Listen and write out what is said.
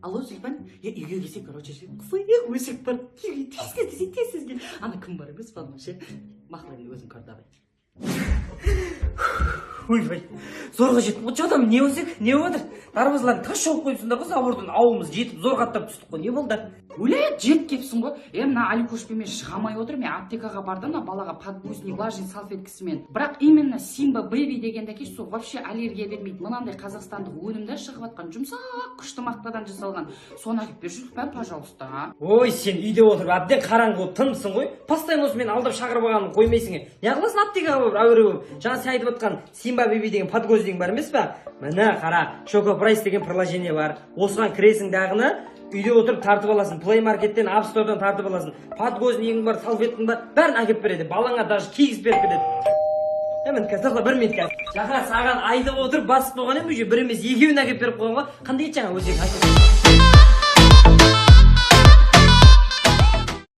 Алло, Зильбан, үйге келсек, короче, өсек бар. Тез кел. Ана кім бар емес, балым ше. Мақұл енді өзің көр давай. Ойбай, зорға жетіп отыр адам, не өсек, не отыр? Дарбазларын тас шауып қойыпсыңдар ғой, забордың ауылымыз жетіп зор қаттап түстік қой, не болды? Өле, жет кепсің ғой. Мына Аликошпенмен шығамай отыр, мен аптекаға бардым, балаға подгузник, влажный салфеткасымен. Бірақ именно Симба Бэби дегенде кеш, сол вообще аллергия бермейді. Мынандай қазақстандық өнімдер шығып атқан, жұмсақ күшті мақтадан жасалған. Соны әкеп берші, пожалуйста. Ой, сен үйде отырып, әбден қараңғы болып тынымсың ғой. Постоянно осымен алдап шақырып алғанын қоймайсың. Не қыласың аптекаға болып, әуре болып. Жаңа сен айтып отқан Симба Бэби деген подгузник бар емес па? Міне қара, Шоко Прайс деген приложение бар. Осыған кіресің дағыны, үйде отырып тартып аласың. Play Market'тен, App Store'дан тартып аласың. Подгузнигің бар, салфеткің бар, бәрін әкеп береді. Балаңа даже кигізіп беріп кетеді. Hemen қазақла бір минутқа. Жақа саған айтып отырып басып қойған ем, бір емес екеуін әкеп беріп қойған ғой. Қандай ет жаңа өзегі айтып.